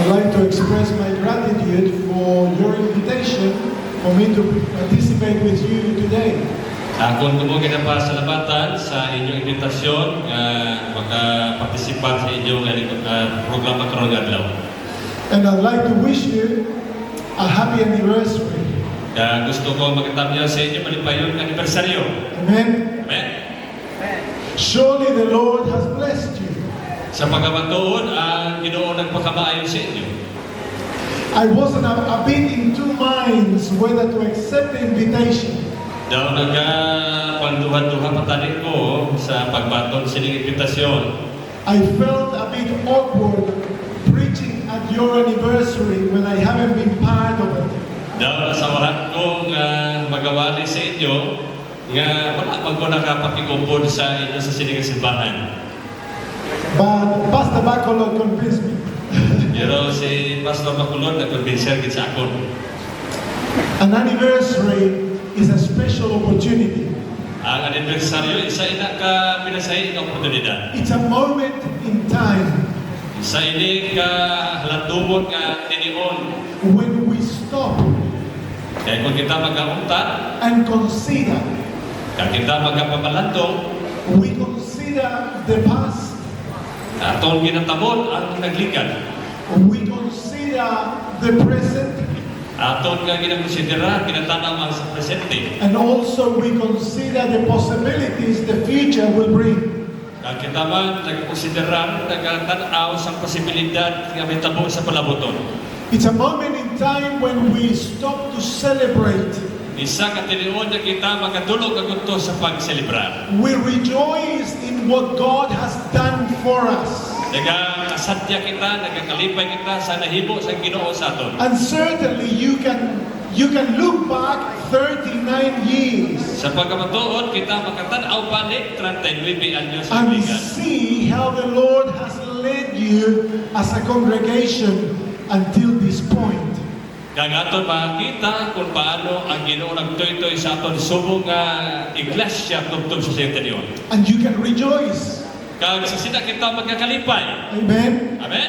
I'd like to express my gratitude for your invitation for me to participate with you today. Akon ko mo ginapasalamatan sa inyong invitasyon nga makapartisipat sa inyong programa karong adlaw. And I'd like to wish you a happy anniversary. Gusto ko magkatamyaw sa inyo malipayong anibersaryo. Amen. Amen. Surely the Lord has blessed you. Sa pagkabatuon, ang Ginoo nagpakamaayon sa inyo. I wasn't a bit in two minds whether to accept the invitation. Daw nagpanduha-duha patanin ko sa pagbaton sining imbitasyon. I felt a bit awkward preaching at your anniversary when I haven't been part of it. Daw nasawahan kong magawali sa inyo nga wala man ko nakapakikumpod sa inyo sa sining simbahan. But Pastor Bacolod convinced me. Pero si Pastor Bacolod nag-convincer sa akon. An anniversary is a special opportunity. Ang anibersaryo, isa ina ka pinasay ng oportunidad. It's a moment in time Sa ini ka halatubon nga tinion. when we stop Kaya kung kita mag-auntan, and consider. kung kita mag-apamalantong, We consider the past. atong ginatamon ang naglikan. We consider the present. Aton nga ginakonsidera, ginatanaw ang sa presente. And also we consider the possibilities the future will bring. Kung kita man nagkonsidera, nagatanaw sa posibilidad nga may tabo sa palaboton. It's a moment in time when we stop to celebrate. Isa ka tinion na kita magatulog agunto sa pagselebrar. We rejoice in what God has done for us. Nagakasadya kita, nagakalipay kita sa nahibo sa Ginoo sa aton. And certainly you can look back 39 years Sa pagkamatuon, kita makatanaw pa ni 39 anyos and ang ligan. see how the Lord has led you as a congregation until this point. Kang aton makita kung paano ang Ginoo nagtoy-toy sa aton subong nga iglesia tungtong sa sentenion. And you can rejoice. Kang sa sina kita magkakalipay. Amen. Amen?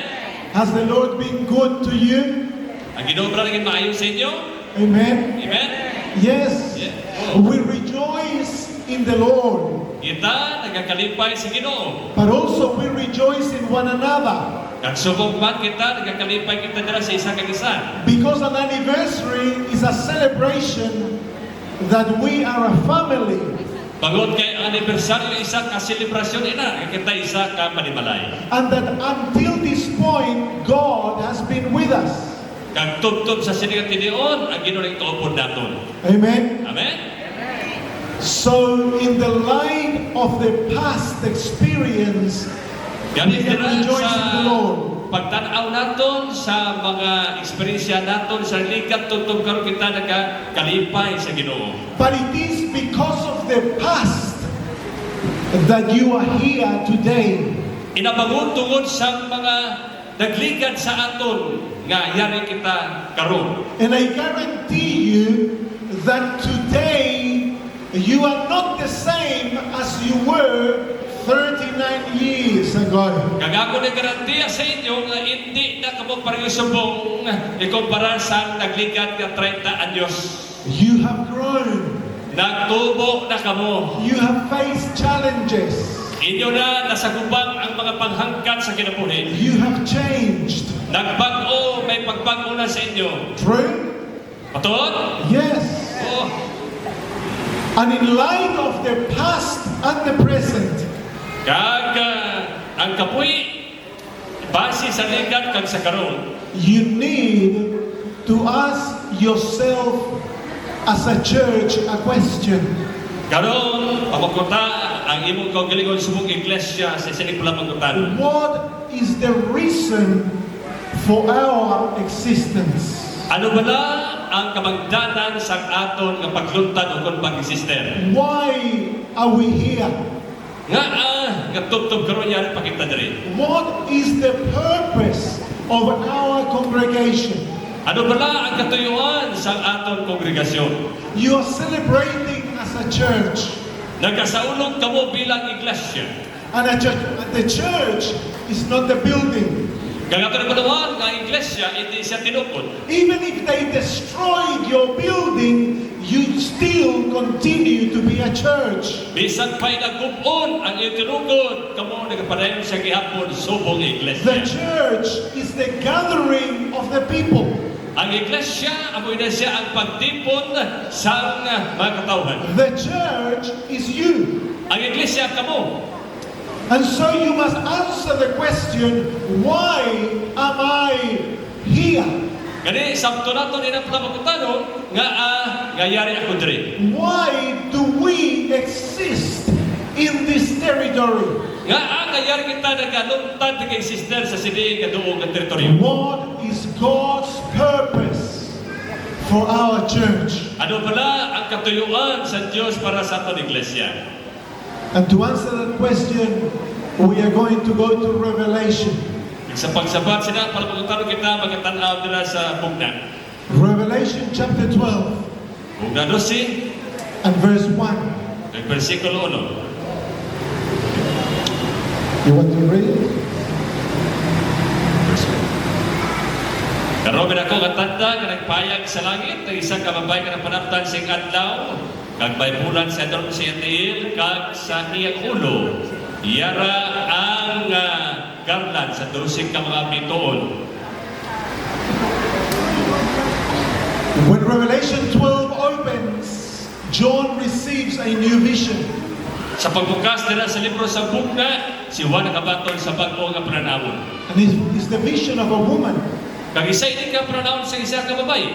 Has the Lord been good to you? Ang Ginoo ba naging maayo sa inyo? Amen. Amen? Yes. Yeah. We rejoice in the Lord, Kita nagakalipay sa Ginoo. but also we rejoice in one another. Kang subong man kita, nagakalipay kita dira sa isa kag isa. Because an anniversary is a celebration that we are a family. Bangod kay anibersaryo isa ka selebrasyon ina, nga kita isa ka panimalay. And that until this point, God has been with us. Kang tubtob sa sininga tinion, ang Ginoo nagtuupod naton. Amen. Amen? So, in the light of the past experience, we Ganit can dira rejoice sa in the Lord. pagtanaw naton sa mga eksperyensya naton sa likat tungtong karon kita nagakalipay sa Ginoo. But it is because of the past that you are here today. Inabangon tungod sa mga naglikat sa aton nga yari kita karon. And I guarantee you that today you are not the same as you were 39 years ago. Kag ako na garantiya sa inyo nga hindi na kamo pareho subong ikumpara sa naglikat nga 30 anyos. You have grown. Nagtubo na kamo. You have faced challenges. Inyo na nasagubang ang mga panghangkat sa kinabuhi. You have changed. Nagbago, may pagbago na sa inyo. True? Patod? Yes. Oh, And in light of the past and the present, kag ang kapoy base sa likat kag sa karon. you need to ask yourself as a church a question. Karon pamakuta ang imong kaugalingon subong iglesia sa sining pula pagkutan. What is the reason for our existence? Ano bala ang kamagdanan sa aton nga pagluntad o kon pag-exister? Why are we here? Nga tubtob karon yari pakita diri. What is the purpose of our congregation? Ano bala ang katuyuan sa aton kongregasyon? You are celebrating as a church. Nagasaulog kamo bilang iglesia. And the church is not the building. Kaya ito naman ang iglesia, hindi siya tinukod. Even if they destroyed your building, you still continue to be a church. Bisan pa'y nagubon ang iyong tinukod, kamo nagpadayon siya gihapon, subong The iglesia. church is the gathering of the people. Ang iglesia, amoy na siya ang pagtipon sa mga katawhan. The church is you. Ang iglesia, kamo. And so you must answer the question, why am I here? Kani, sabto nato din ang pagkutano, nga yari ako diri. Why do we exist in this territory? Nga yari kita nagkaluntad kay sister sa sini nga doong ang teritoryo. What is God's purpose for our church? Ano pala ang katuyuan sa Diyos para sa aton iglesia? And to answer that question, we are going to go to Revelation. Sa pagsabat sila, para pagkutano kita, magkatanaw nila sa bugna. Revelation chapter 12 Bugna 12, and verse 1. ang versikulo 1. You want to read it? Karoon ako katanda nga nagpayag sa langit, ang isang kababay nga napanaptan sing adlaw, kag baybulan sa dalawang siya tiil, kag sa iyang ulo, yara ang garland sa 12 ka mga bituon. When Revelation 12 opens, John receives a new vision. Sa pagbukas nila sa libro sa bugna, si Juan nakabaton sa bago nga pranawon. And it's the vision of a woman. Kag isa ini ka pranawon sa isa ka babae.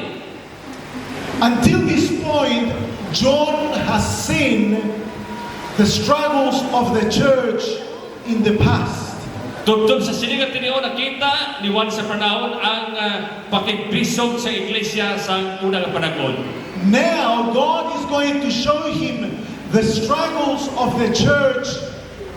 Until this point, John has seen the struggles of the church in the past. Tugtog sa siningat tiniyo, nakita ni Juan sa pranawon ang pakigpisog sa iglesia sa unang panahon. Now, God is going to show him the struggles of the church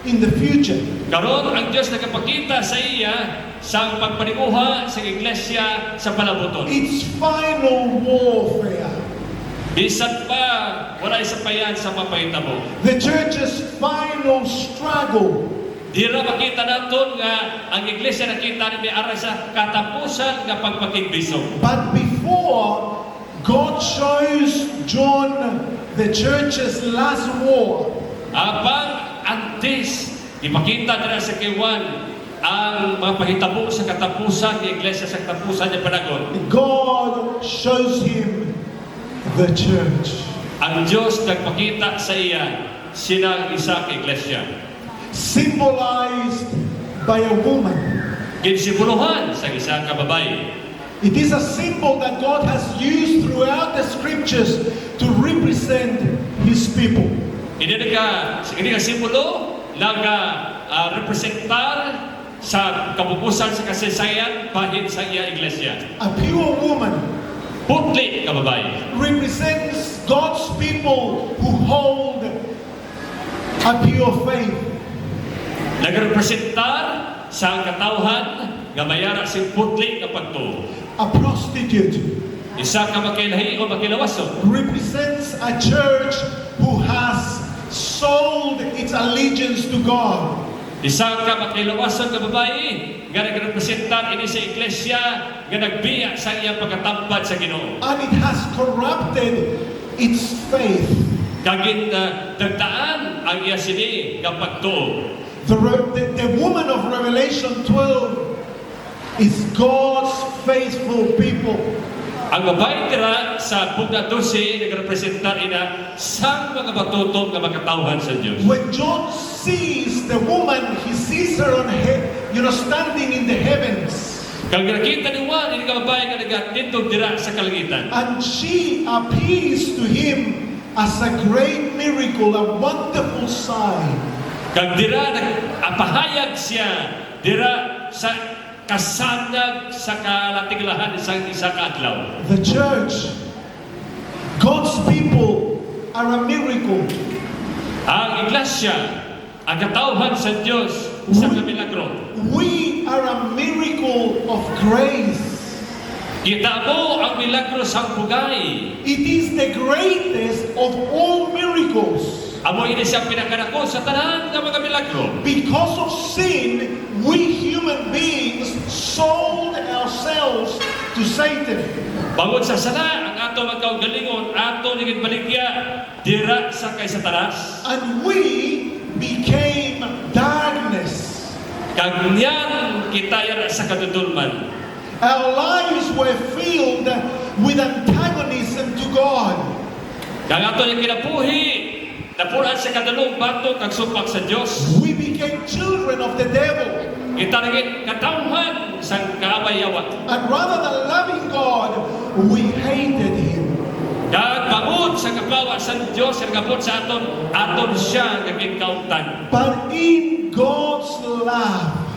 in the future. Karon ang Diyos nakapakita sa iya sa pagpaniguha sa iglesia sa palabuton. It's final warfare. Bisan pa, wala isa pa yan sa mapahitabo. The church's final struggle. Di ra makita naton nga ang iglesia nakita ni may ara sa katapusan nga pagpakigbisog. But before God shows John the church's last war, Abang antes, ipakita nila sa kay Juan ang mga pahitabo sa katapusan ng iglesia sa katapusan ng panahon. God shows him the church. Ang Diyos nagpakita sa iya sinang isa ka iglesia. Symbolized by a woman. Ginsibuluhan sa isa ka babae. It is a symbol that God has used throughout the scriptures to represent His people. Hindi ka simbolo lang representar sa kabubusan sa kasaysayan bahin sa iya iglesia. A pure woman Putli ka babae. represents God's people who hold a pure faith. Nagrepresentar sa katawhan nga mayara sing putli nga pagtuo. A prostitute Isa ka makilahi o makilawaso. represents a church who has sold its allegiance to God. Isa ka makilawaso nga babae nga nagrepresentar ini sa iglesia nga nagbiya sa iyang pagkatampad sa Ginoo. And it has corrupted its faith. Kagin dagdaan ang iya sini nga pagtuo. The woman of Revelation 12 is God's faithful people. Ang babae tira sa bugna 12 nagrepresentar ina sang mga batutong nga makatawhan sa Dios. When John sees the woman, he sees her standing in the heavens. Kag nakita ni Juan ini ka babae nga nagatindog dira sa kalangitan. And she appears to him as a great miracle, a wonderful sign. Kag dira nagapahayag siya dira sa kasanag sa kalatiglahan isang isa ka adlaw. The church, God's people, are a miracle. Ang iglesia, ang katawhan sa Dios sa milagro. We are a miracle of grace. Kita mo ang milagro sa bugay. It is the greatest of all miracles. Amo ini siya pinakanako sa tanan ng mga milagro. Because of sin, we human beings sold to Satan. Bangod sa sala, ang ato magkaugalingon, ato nigit baligya, dira sa kay Satanas. And we became darkness. Kag niyan kita yara sa kadudulman. Our lives were filled with antagonism to God. Kag ato yung kinabuhi, napunan sa kadulong bato kag supak sa Dios. We became children of the devil. Kita naging katawhan sa kaaway-yawa. And rather than loving God, we hated Him. Kag bangod sa kapawa sa Dios, ang gabot sa aton siya naging kautan. But in God's love,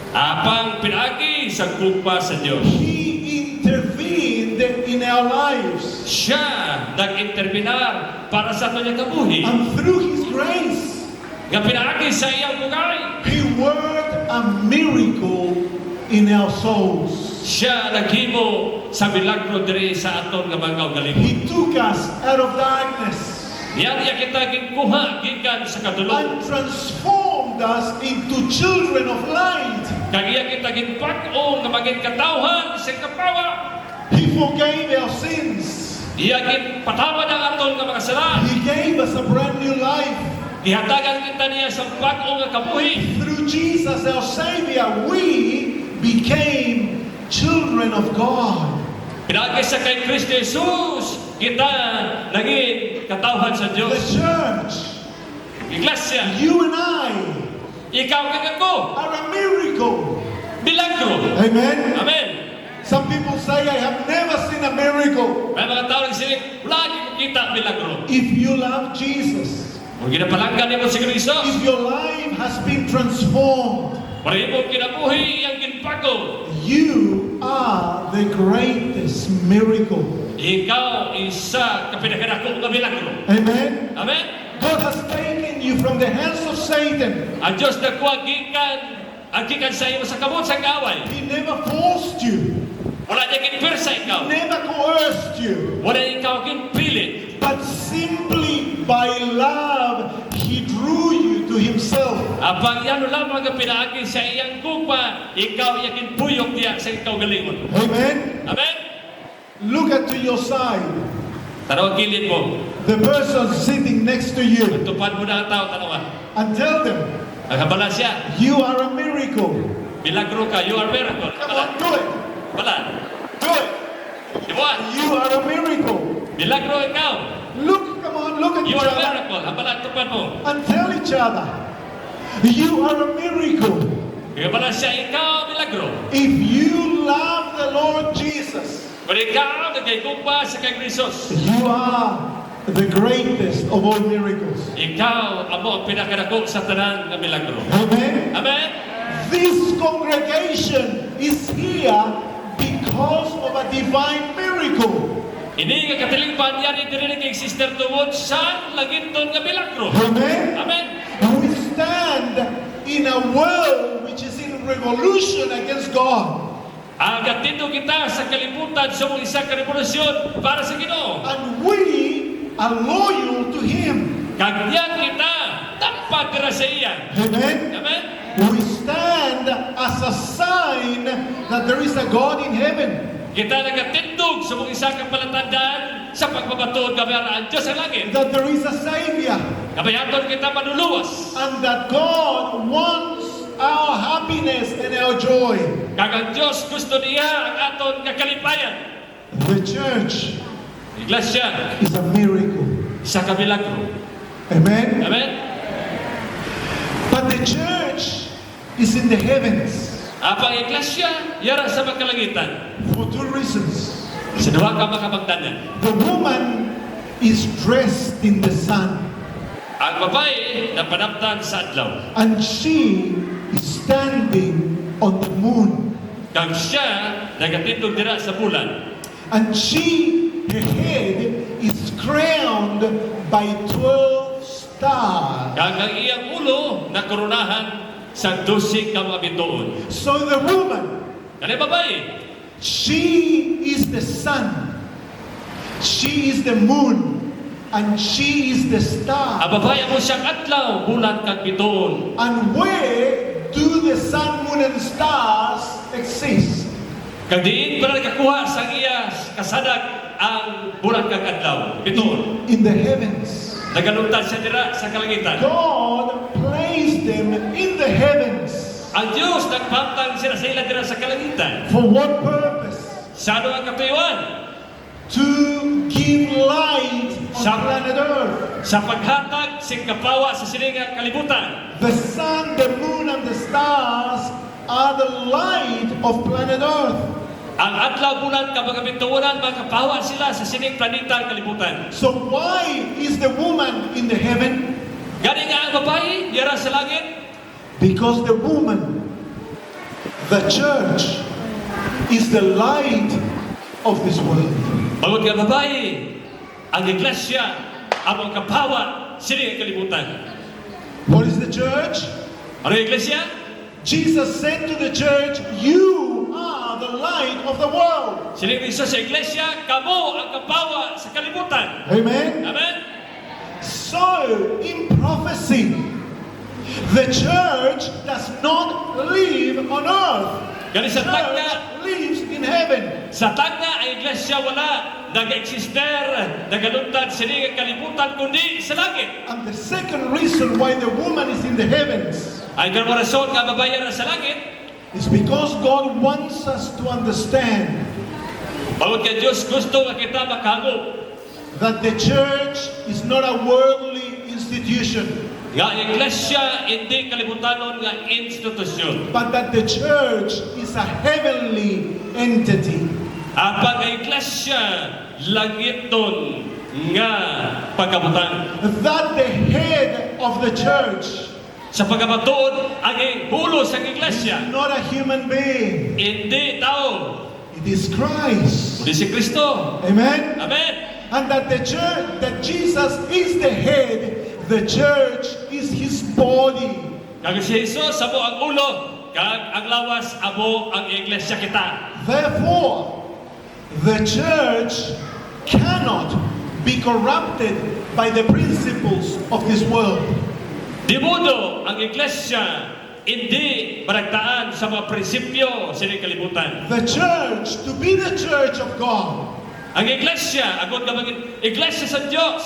Apang pinagi sa gugma sa Dios. He intervened in our lives. Siya nag-interbinar para sa aton yung kabuhi. And through His grace, Nga pinagi sa iyang bugay. He worked a miracle in our souls. Siya naghimo sa milagro diri sa aton nga mga kaugalingon. He took us out of darkness Yan iya kita gikuha gikan sa kadulong. and transformed us into children of light. Kag iya kita ginpag-o nga maging katawhan sa kapawa. He forgave our sins. Iya ginpatawad ang aton nga mga sala. He gave us a brand new life. Gihatagan kita niya sa bag-o nga kabuhi. Through Jesus, our Savior, we became children of God. Pinagi sa kay Kristo Jesus, kita naging katawhan sa The Dios. church, Iglesia, you and I, ikaw kag ako, are a miracle. milagro. Amen. Amen. Some people say, I have never seen a miracle. May mga tao nagsinig, lagi ko kita milagro. If you love Jesus, Kung ginapalanggan niyo si Kristo, if your life has been transformed, para mo kinabuhi ang ginpago. you are the greatest miracle. Ikaw isa ka pinakadako nga milagro. Amen. Amen. God has taken you from the hands of Satan. Ang Diyos na kuwagikan, ang gikan sa iyo sa kamot sa kaway. He never forced you, Wala niya ginpersa ikaw. never coerced you, Wala ikaw ginpilit. but simply by love, He drew you to Himself. Apang yan lamang ang pinaagi sa iyang gugma, ikaw iya ginpuyok diya sa ikaw galingon. Amen. Amen. Look at to your side. Tanaw ang kilid mo. The person sitting next to you Tupad mo na ang tao, tanawa. and tell them, Ang habala siya, you are a miracle. milagro ka, you are miracle. Come on, do it. Bala. Do it. Dibuan, You are a miracle. milagro ikaw. Look, come on, look at You each are a other miracle. Habala, tupad mo. and tell each other, you are a miracle. Kaya pala siya, ikaw milagro. If you love the Lord Jesus, Kung ikaw nagkayugma sa kay Krisos, you are the greatest of all miracles. ikaw amo ang pinakadako sa tanan nga milagro. Amen. Amen. This congregation is here because of a divine miracle. Ini nga katilingban yan idirinig kay Sister Tungod sa laginton nga milagro. Amen. Amen. We stand in a world which is in revolution against God. Ang gatito kita sa kalibutan sa mong isang revolusyon para sa Ginoo. And we are loyal to Him. Kagyan kita, tampag ka sa iya. Amen. Amen. We stand as a sign that there is a God in heaven. Kita nagatindog sa mong isang kapalatandaan sa pagbabatuod kami ang Diyos sa langit. That there is a Savior. Kabayaton kita manuluwas. And that God wants our happiness and our joy. Kag ang Diyos gusto niya ang aton kakalipayan. The church Iglesia, is a miracle. sa kamilagro. Amen. Amen. But the church is in the heavens Apang iglesia, yara sa magkalangitan. for two reasons. Sa duha ka makapagtanan. The woman is dressed in the sun, Ang babae na panaptan sa adlaw. and she is standing on the moon, Kag siya, nagatindog dira sa bulan. and her head is crowned by 12 stars. Kag ang iyang ulo na koronahan sa 12 ka mga bituon. So the woman, Kani babae, she is the sun, she is the moon, and she is the star. ang babae mo siyang adlaw, bulan kag bituon. And where do the sun, moon, and stars exist? Kag diin para nakakuha sa iya kasadak ang bulan kag adlaw. Ito, In the heavens. nagalungtad siya dira sa kalangitan. God placed them in the heavens. Ang Diyos nagpamtang sila sa ila dira sa kalangitan. For what purpose? Sa ano ang katuyuan? To give light on Sa- planet Earth. Sa paghatag sing kapawa sa siningang kalibutan. The sun, the moon, and the stars are the light of planet Earth. Ang adlaw bulan kapag kabintuunan makapawa sila sa sining planeta kalibutan. So why is the woman in the heaven? Gani nga ang babae, yara sa langit. Because the woman, the church, is the light of this world. Bawat nga babae, ang iglesia, ang kapawa, sining kalibutan. What is the church? Ano yung iglesia? Jesus said to the church, you are the light of the world. Sining Isus sa iglesia, kamo ang kapawa sa kalibutan. Amen? Amen? So, in prophecy, the church does not live on earth. Gani sa tagna, Church lives in heaven. sa tagna ang iglesia wala nag-eksister, nagaluntad sining kalibutan kundi sa langit. And the second reason why the woman is in the heavens Ang ikalawang rason nga babae na sa langit, is because God wants us to understand bawat ka Diyos gusto nga kita makago that the church is not a worldly institution, nga ang iglesia hindi kalibutanon nga institusyon. but that the church is a heavenly entity. Apang ang iglesia langiton nga pagkabutan. That the head of the church Sa pagkabatuon, ang hulo sa is iglesia, not a human being, hindi tao, it is Christ. kundi si Kristo. Amen? Amen. And that the church, that Jesus is the head, the church is his body. Kag si Jesus, amo ang ulo, kag ang lawas, amo ang iglesia kita. Therefore, the church cannot be corrupted by the principles of this world. Di modo ang iglesia hindi baragtaan sa mga prinsipyo sa kalibutan. The church, to be the church of God, Ang iglesia, agad ka maging iglesia sa Diyos,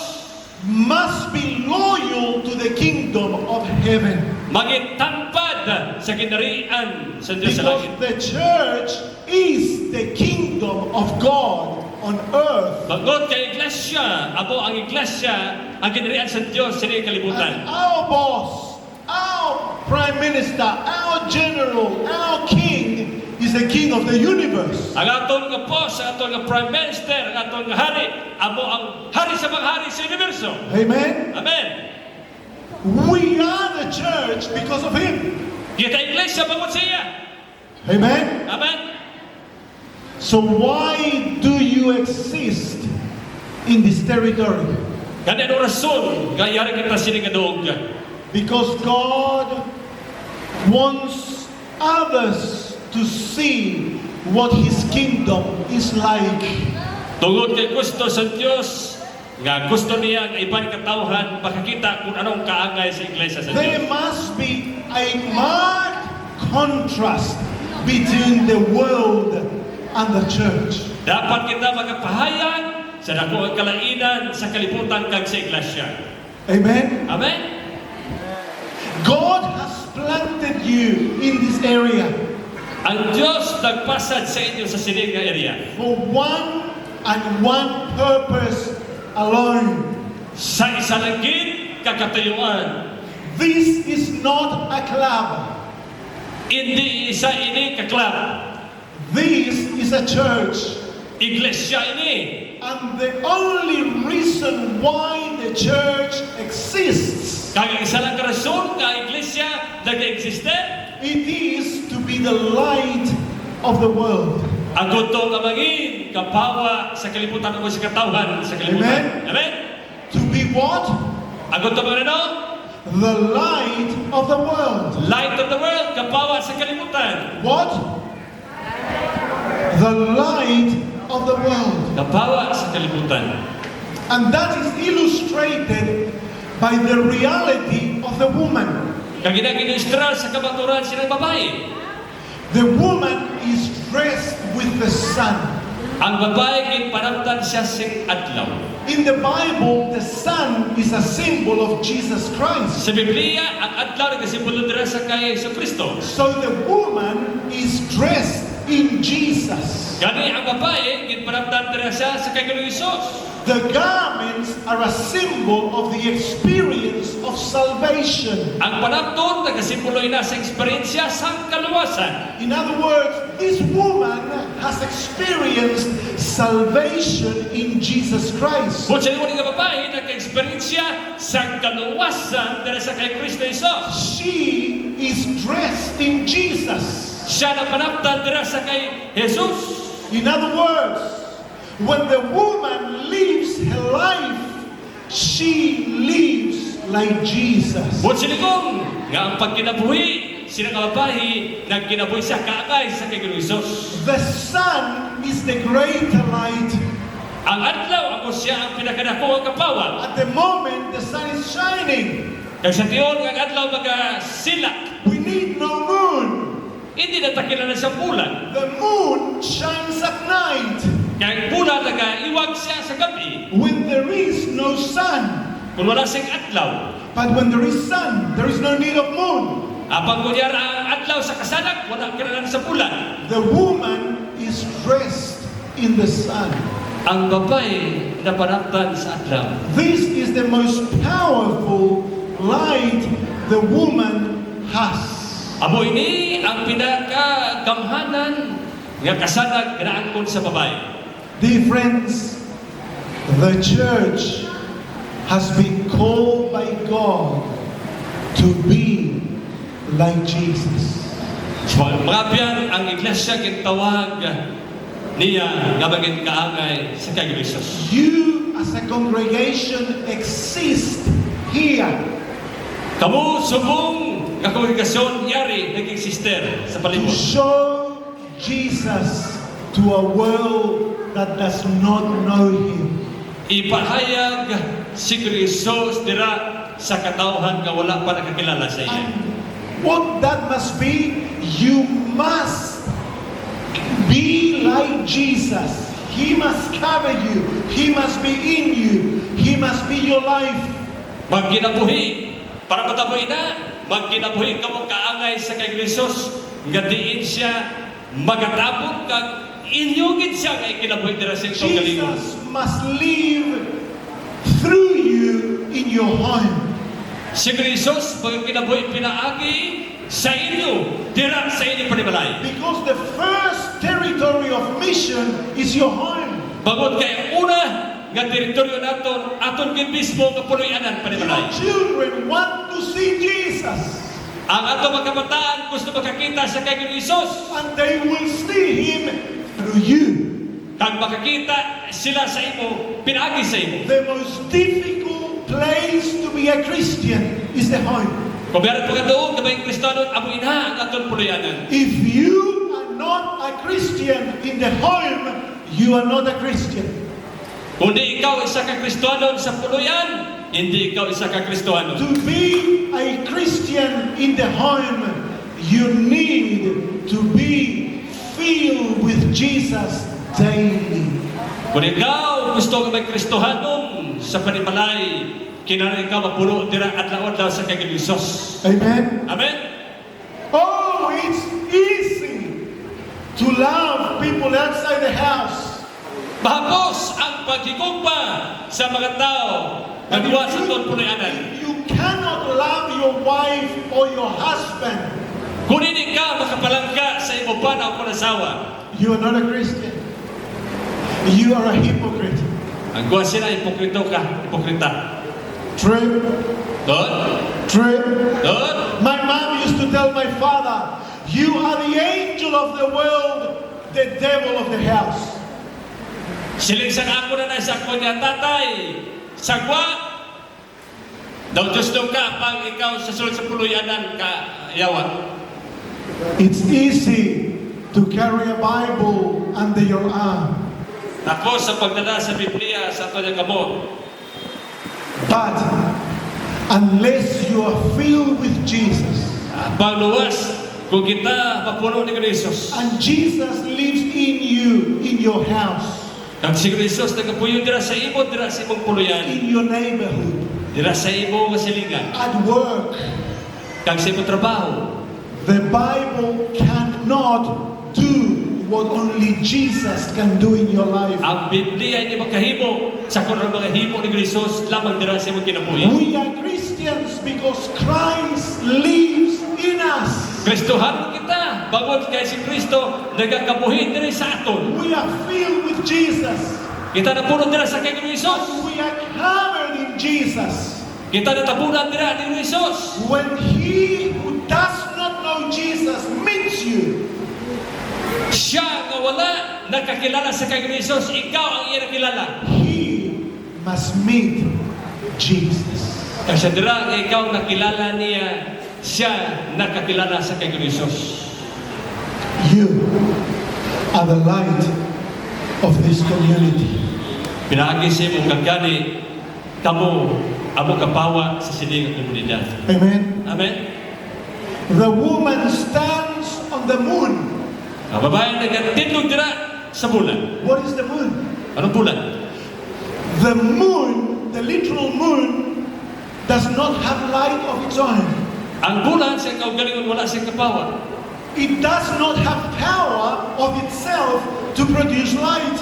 must be loyal to the kingdom of heaven. maging tampad sa kinarian sa Diyos sa Because langit. the church is the kingdom of God on earth. Bagot kay iglesia, amo ang iglesia, ang kinarian sa Diyos sa And kalibutan. our boss, our prime minister, our general, our king is the king of the universe. Ang aton nga boss, ang aton nga prime minister, ang aton nga hari, amo ang hari sa mga hari sa universo. Amen? Amen. We are the church because of him. Kita iglesia bagot siya. Amen? Amen. So why do you exist in this territory? Kani ano rason nga yari kita siningadog? Because God wants others to see what his kingdom is like. Tungod kay gusto sa Diyos, nga gusto niya ang ibang katawhan makakita kung anong kaangay sa iglesia sa There Diyos. must be a marked contrast between the world and the church. Dapat kita magpahayag sa dako ang kalainan sa kalibutan kag sa iglesia. Amen? Amen. God has planted you in this area Ang Diyos nagpasad sa inyo sa sining nga area for one and one purpose alone. sa isa lang gid kakatayuan. This is not a club. Hindi isa ini ka club. This is a church. Iglesia ini. And the only reason why the church exists, Kag isa lang ka rason nga iglesia nag-existe. it is to be the light of the world. Ang gusto nga maging kapawa sa kalibutan o sa katawhan sa kalibutan. Amen? To be what? Ang gusto mo rin The light of the world. light of the world, kapawa sa kalibutan. What? The light of the world. Kapawa sa kalibutan. And that is illustrated by the reality of the woman. Kag ginag-ilustra sa kabaturan silang babae. The woman is dressed with the sun. Ang babae ginpanamtan siya sing adlaw. In the Bible, the sun is a symbol of Jesus Christ. Sa Biblia, ang adlaw nagasimbolo dira sa kay Kristo. So the woman is dressed in Jesus. Gani ang babae ginpanamtan dira siya sa kay Hesus. The garments are a symbol of the experience of salvation. Ang panamton nagasimbolo ina sa eksperyensya sa kaluwasan. In other words, this woman has experienced salvation in Jesus Christ. Kung siya nga babae nagka-eksperyensya sa kaluwasan dira sa kay Kristo Hesus. She is dressed in Jesus. Siya na panamtan dira sa kay Jesus. In other words, when the woman lives her life, she lives like Jesus. Kung siligong nga ang pagkinabuhi, sila nga babae nagkinabuhi siya kaagay sa kay Hesus. The sun is the greater light. Ang adlaw ako siya ang pinakadako ang kapawa. At the moment, the sun is shining. Kaya sa tiyon ang adlaw magasilak. We need no moon. Hindi na takilan na sa bulan. The moon shines at night. Kaya ang bulan nag-iwag siya sa gabi. When there is no sun. Kung wala siyang adlaw. But when there is sun, there is no need of moon. Apang kunyara ang adlaw sa kasanak, wala kailangan sa bulan. The woman is dressed in the sun. Ang babae na panamtan sa adlaw. This is the most powerful light the woman has. Amo ini ang pinakagamhanan nga kasanag ganaangkon sa babae. Dear friends, the church has been called by God to be like Jesus. So, mga piyan, ang iglesia gitawag niya nga bagay kaangay sa kay Jesus. You as a congregation exist here Kamu subong nga kongregasyon yari naging sister sa to palibot. show Jesus to a world that does not know Him. Ipahayag si Kristo dira sa katawhan nga wala pa nakakilala sa iya. And what that must be, you must be like Jesus. He must cover you. He must be in you. He must be your life. Magkinabuhi para matabuhi na, magkinabuhi ka mo kaangay sa kay Jesus, nga diin siya magatabog kag inyugid siya nga ikinabuhi dira sa iyong kalingon. Jesus must live through you in your home. Si Jesus magkinabuhi pinaagi sa inyo dira sa inyong panimalay. Because the first territory of mission is your home. Bangod kay una nga teritoryo naton aton gid mismo nga puloy-anan Your panimalay. children want to see Jesus. Ang ato mga kabataan gusto makakita sa kay Jesus. And they will see Him through you. Kag makakita sila sa imo, pinaagi sa imo. The most difficult place to be a Christian is the home. Kung meron po ka doon, kabayang Kristiyano, amo ina ang aton puloy-anan. If you are not a Christian in the home, you are not a Christian. Kung di ikaw isa ka Kristiyano sa puloyan, hindi ikaw isa ka Kristiyano. To be a Christian in the home, you need to be filled with Jesus daily. Kung ikaw gusto ka may Kristohanon sa panimalay, kinahanglan ikaw mapuno dira adlaw-adlaw sa kay Jesus. Amen. Amen. Oh, it's easy to love people outside the house. Bahapos ang pagkikugma sa mga tao nagwa sa ton puloy-anan. You cannot love your wife or your husband. Kung hindi ka makapalangka sa imo bana o asawa, You are not a Christian. You are a hypocrite. ang kuha sila, hipokrito ka, hipokrita. True. Doon? True. Doon? My mom used to tell my father, you are the angel of the world, the devil of the house. Siling sa ako na sa ako niya, tatay, sagwa, daw Diyos daw ka, pang ikaw sa sulod sa puloy-anan ka, yawa. It's easy to carry a Bible under your arm. Ako sa pagdala sa Biblia, sa ato niya kamot. But unless you are filled with Jesus, Pagluwas, kung kita mapuno ni Jesus, and Jesus lives in you, your house, Kag si Kristo nagapuyo dira sa imo, dira sa imong puluyan, in your neighborhood, dira sa imo kasilingan, at work. kag sa imong trabaho. The Bible cannot do what only Jesus can do in your life. Ang Biblia hindi makahimo sa kuno mga himo ni Kristo lamang dira sa imong kinabuhi. We are Christians because Christ lives in us. Kristohan kita, bangod kay si Kristo nagakabuhi diri sa aton. We are filled with Jesus. Kita napuno dira sa kay Kristo. We are covered in Jesus. Kita natabunan dira ni Kristo. When he who does not know Jesus meets you, Siya nga wala nakakilala sa kay Kristo, ikaw ang iya nakilala. he must meet Jesus. Kasi dira nga ikaw nakilala niya, siya nakakilala sa kay Kristo. You are the light of this community. Pinaagi siya mong kagani, kamo amo kapawa sa siling komunidad. Amen. Amen? The woman stands on the moon. Ang babae nagtindog dira sa bulan. What is the moon? Anong bulan? The moon, the literal moon, does not have light of its own. Ang bulan sa kaugalingon wala siyang kapawa. It does not have power of itself to produce light.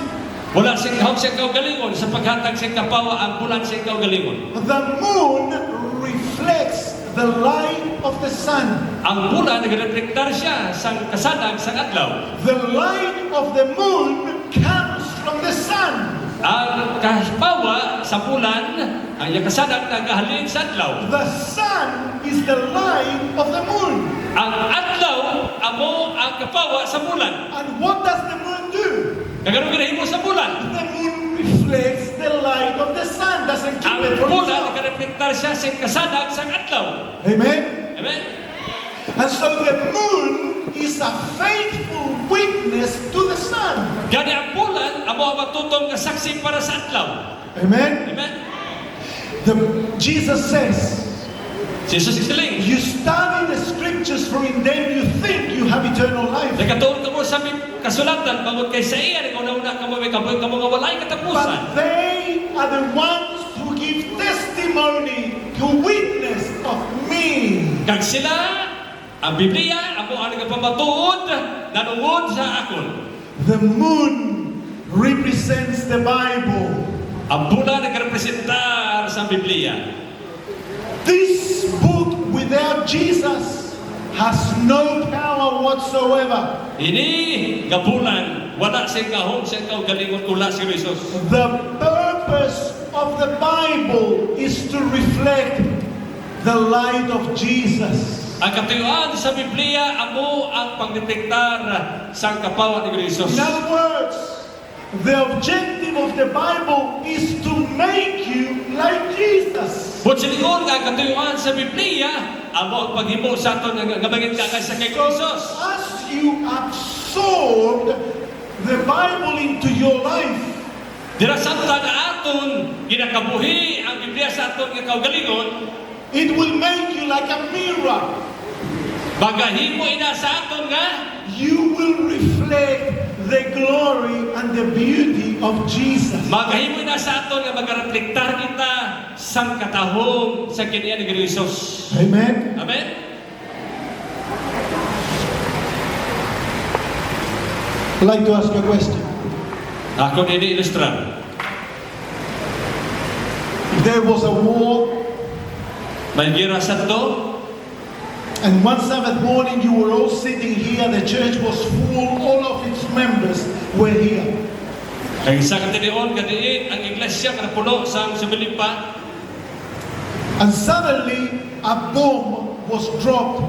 Wala siyang kahom siyang kaugalingon sa paghatag siyang kapawa ang bulan siyang kaugalingon. The moon reflects the light of the sun. Ang bulan nagreflektar siya sa kasanag sa adlaw. The light of the moon comes from the sun. Ang kapawa sa bulan, ang iyang kasanag nagahalin sa adlaw. The sun is the light of the moon. Ang adlaw amo ang kapawa sa bulan. And what does the moon do? Kagano ginahimo sa bulan? The moon reflects the light of the sun, doesn't keep Ang it from bulan itself. nagreflektar siya sa kasanag sa adlaw. Amen. Amen? And so the moon is a faithful witness to the sun. Gani ang bulan amo ang matutong nga saksi para sa adlaw. Amen. Amen? Jesus says, Si Jesus isiling, you study the scriptures for in them you think you have eternal life. nagkatuon ka mo sa aming kasulatan, bangod kay sa iya, una ka mo may kaboy ka mga walay katapusan. But they are the ones who give testimony, who witness of me. Kag sila, ang Biblia, amo ang nagpamatuod, nanungod sa akon. The moon represents the Bible. Ang bulan nagrepresentar sa Biblia. This book without Jesus has no power whatsoever. Ini nga bulan, wala siyang kahong siyang kaugalingon kula si Jesus. The purpose of the Bible is to reflect the light of Jesus. Ang katuyuan sa Biblia, amo ang pagdetektar sa kapawa ni Jesus. In other words, the objective of the Bible is to make you like Jesus. But silingon nga katuyuan sa Biblia, amo ang paghimo sa aton nga gamangin ka sa kay So Jesus. as you absorb the Bible into your life, Dira samtang nga aton ginakabuhi ang Biblia sa aton nga kaugalingon, it will make you like a mirror. bagahimo ina sa aton nga You will reflect the glory and the beauty of Jesus. magahimo ina sa aton nga magareflektar kita sang katahom sa kiniya ni Jesus. Amen. Amen. I'd like to ask you a question. Ako ini ilustrar. If there was a war May gira sa to, and one Sabbath morning you were all sitting here, the church was full, all of its members were here. ang isa ka tinion kadiin ang iglesia kana puno sa sumilipa, And suddenly a bomb was dropped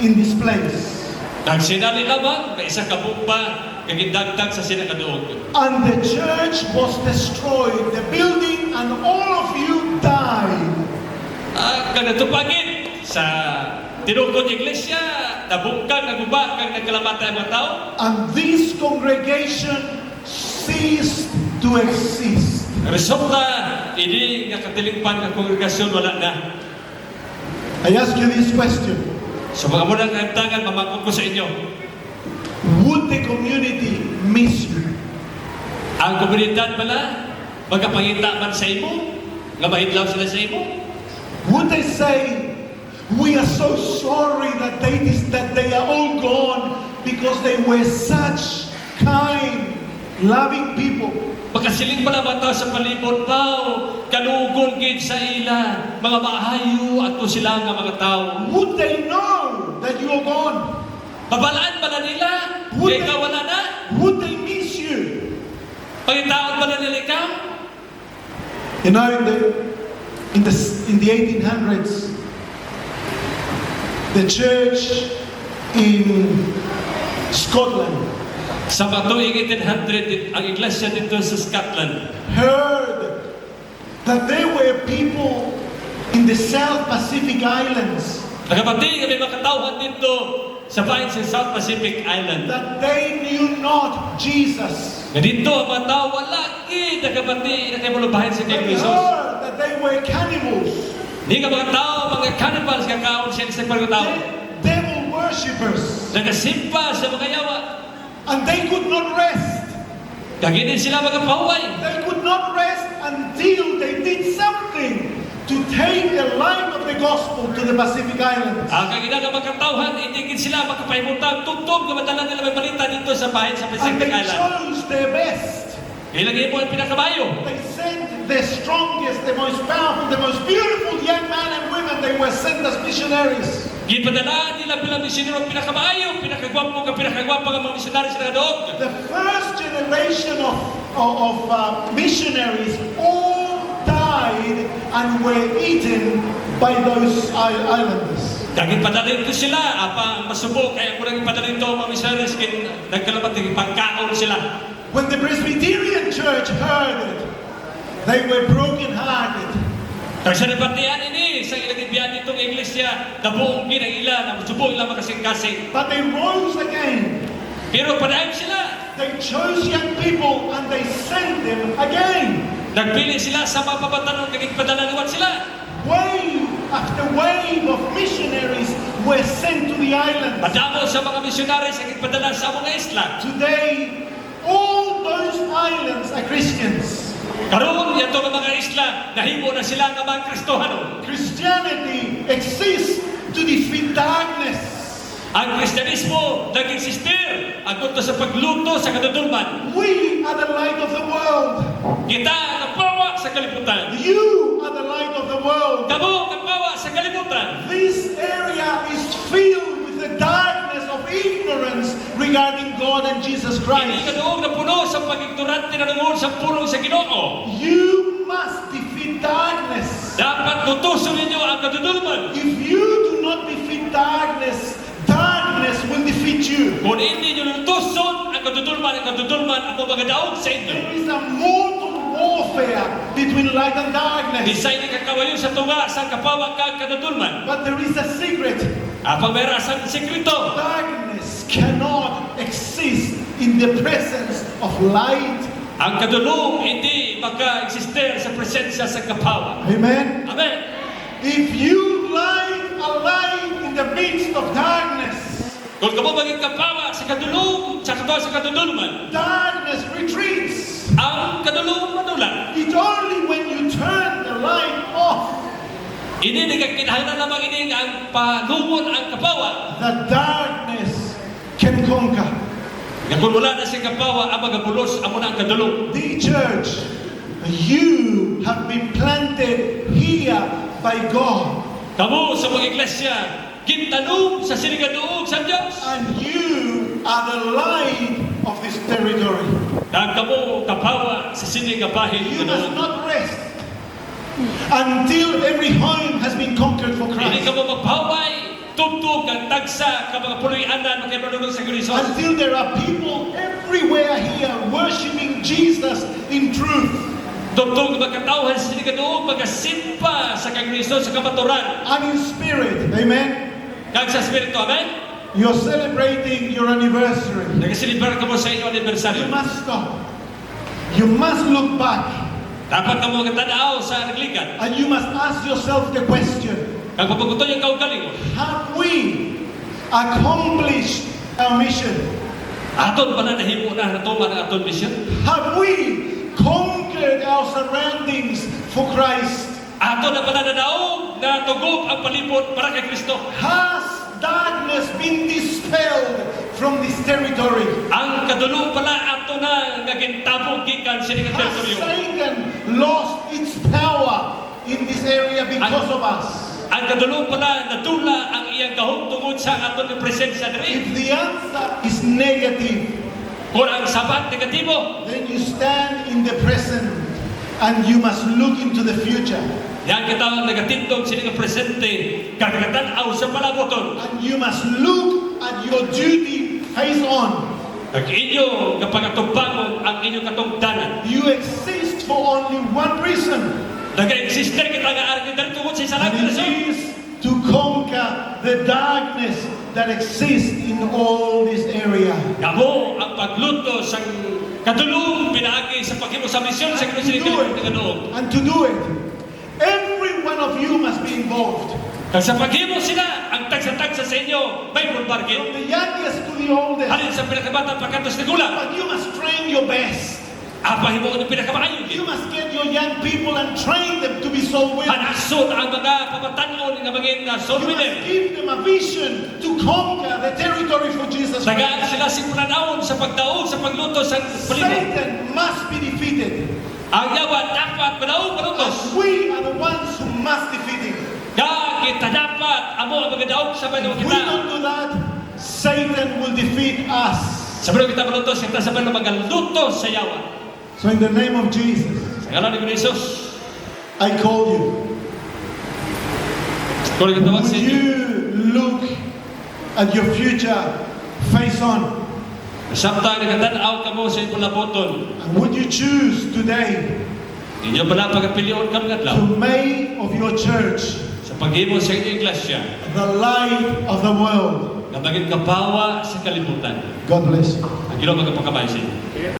in this place. kag sinali lamang may isa ka bomba kagidagdag sa sinakaduog. And the church was destroyed, the building, and all of you died. Kanatupagin sa tinukod iglesia, nabungkag, naguba, kag nagkalamata ang mga tao. And this congregation ceased to exist. Resulta, ini nga katilingpan ng kongregasyon wala na. I ask you this question. So mga munang kaimtangan, mamangkot ko sa inyo. Would the community miss you? Ang komunidad pala, magkapangita man sa imo, nga mahidlaw sila sa imo. Would they say, we are so sorry that they are all gone because they were such kind, loving people? Pagkasiling pala ba tao sa palibot tao, kalugon gid sa ila, mga maayo ato sila nga mga tao. Would they know that you are gone? Babalaan pala nila, kaya ikaw wala na. Would they miss you? Pagitaon pala nila ikaw. You know, in the 1800s, the church in Scotland Sa matuing 1800, ang iglesia dito sa Scotland, heard that there were people in the South Pacific Islands nakabati kami makatawhan dito sa bayan sa South Pacific Island. that they knew not Jesus. Nga dito, ang mga tao, wala gid nakabati na kayo malubahin sa They King Jesus. heard that they were cannibals, Hindi ka mga tao, mga cannibals, kakaon siya sa mga tao. devil worshippers, Nagasimpa sa mga yawa. and they could not rest. Kaginin sila mga pahuway. They could not rest until they did something to take the light of the gospel to the Pacific Islands. Ang kagina nga magkatawhan, hindi gid sila makapahimutan. Tugtog nga madala nila may balita dito sa bayan sa And Pacific they Island. chose their best. Ilagay mo ang pinakabayo. They sent their strongest, the most powerful, the most beautiful young men and women. They were sent as missionaries. Gipadalaan nila bilang misyonero ang pinakabayo, pinakagwapo ka pinakagwapo nga mga misyonary sa doog. The first generation of missionaries all died and were eaten by those islanders. Kagin padalin ko sila, apa masubok kaya ko nang padalin to mga missionaries kin nagkalabat ng pagkaon sila. When the Presbyterian Church heard it, they were broken-hearted. Kasi nabatian ini sa ilang biyan nitong iglesia, nabuong ginang ila, na masubok ila makasing-kasing. But they rose again. Pero padaan sila. They chose young people and they sent them again. Nagpili sila sa mga pabatanong kaging padalaliwan sila. Wave after wave of missionaries were sent to the islands. Padamo sa mga missionaries kaging padala sa mga isla. Today, all those islands are Christians. Karoon yato ng mga isla, nahimo na sila ng mga Kristohano. Christianity exists to defeat darkness. Ang Kristyanismo nag-existir agad sa pagluto sa kadudulman. We are the light of the world. Kita ang kapawa sa kalibutan. You are the light of the world. Kamo kapawa sa kalibutan. This area is filled with the darkness of ignorance regarding God and Jesus Hindi Christ. ka doon na puno sa pag-ignorante na nanguhon sa pulong sa Ginoo. You must defeat darkness. Dapat tutusin ninyo ang kadudulman. If you do not defeat darkness, darkness will defeat you. Kung hindi nyo lutuson ang kadudulman ang mga daog sa inyo. There is a mortal warfare between light and darkness. Bisay ni kakawayo sa tunga sa kapawa kang kadudulman. But there is a secret. Apang may rasang sekreto. Darkness cannot exist in the presence of light. Ang kadulong hindi maka-exister sa presensya sa kapawa. Amen. Amen. If you light a light in the midst of darkness, Kung kamo maging kapawa sa kadulong, sa kadudulman, darkness retreats. ang kadulong manulan. It's only when you turn the light off Ini dengan kinahanglan lamang ini ang palungon ang kapawa. that darkness can conquer. Nga kung wala na si kapawa, ang magabulos, amo na ang kadulong. The church, you have been planted here by God, Kamu sa mga iglesia, gintanong sa sinigaduog sa Diyos. and you are the light of this territory. Dahil kamu kapawa sa sinigabahin You must kadulong. not rest until every home has been conquered for Hindi Christ. kamu magpaway, tugtog ang tagsa ka mga puloy-anan magkabalunong sa Kristo. Until there are people everywhere here worshiping Jesus in truth Tugtog magkatawhan sa sinigaduog, magkasimpa sa Kristo sa kamaturan. and in spirit. Amen. Kag sa Espiritu, amen? You're celebrating your anniversary. Nagsilibrar ka mo sa inyong You anibersaryo. must stop. You must look back Dapat ka mo magtanaw sa naglikat. and you must ask yourself the question, Kag papaguton yung kaugaling mo. have we accomplished our mission? Aton pa na nahimo na natuman ang aton mission. Have we conquered our surroundings for Christ? Aton na pa na nadaog na tugog ang palibot para kay Kristo. Has darkness been dispelled from this territory? Ang kadulo pala ato na nagintabog gikan sa mga Has teritoryo. Satan lost its power in this area because of us? Ang kadulo pala natula ang iyang gahom tungod sa aton ng presensya diri. If the answer is negative, Kung ang sabat negatibo, then you stand in the present and you must look into the future. yan kita ang negatindog sa mga presente, kagatan-aw sa palaboton. And you must look at your duty face on. Ang inyo kapangatugbangon ang inyong katungdanan. You exist for only one reason, Nag-exister kita nga arkin dahil tungod sa isang and it rason. is to conquer the darkness that exists in all this area. Kamo ang pagluto sa kadulong pinaagi sa paghimo sa misyon sa And Kristo to do it, ng Ginoo. and to do it, every one of you must be involved. Kag sa paghimo sila, ang tagsa-tagsa sa inyo, Bible From bargain. the youngest to the oldest. Halin sa pinakabata pagkantos ni Gula. But you must train your best. Apa himo ng pinakamaayo. You must get your young people and train them to be soul winners. Hanasod ang mga pamatanon nga mga soul You winner. must give them a vision to conquer the territory for Jesus Tagaan Christ. sila simpulanawon sa pagdaog sa pagluto sa palibot. Satan must be defeated. Ang yawa dapat madaog palutos. And we are the ones who must defeat him. Ya kita dapat amo ang magdaog sa If panahon we kita. don't do that, Satan will defeat us. Sa panahon kita palutos, kita sa panahon magaluto sa yawa. So in the name of Jesus, Sa ngalan ni Jesus, I call you. kung kita Would sa inyo, you look at your future face on? samtang nagtanaw ka mo sa inyong palaboton, And would you choose today inyo pala pagpilion kang to adlaw make of your church sa paghimo sa inyong iglesia, the light of the world? nga maging kapawa sa kalibutan. God bless you. Ang Ginoo magpakabayan sa inyo.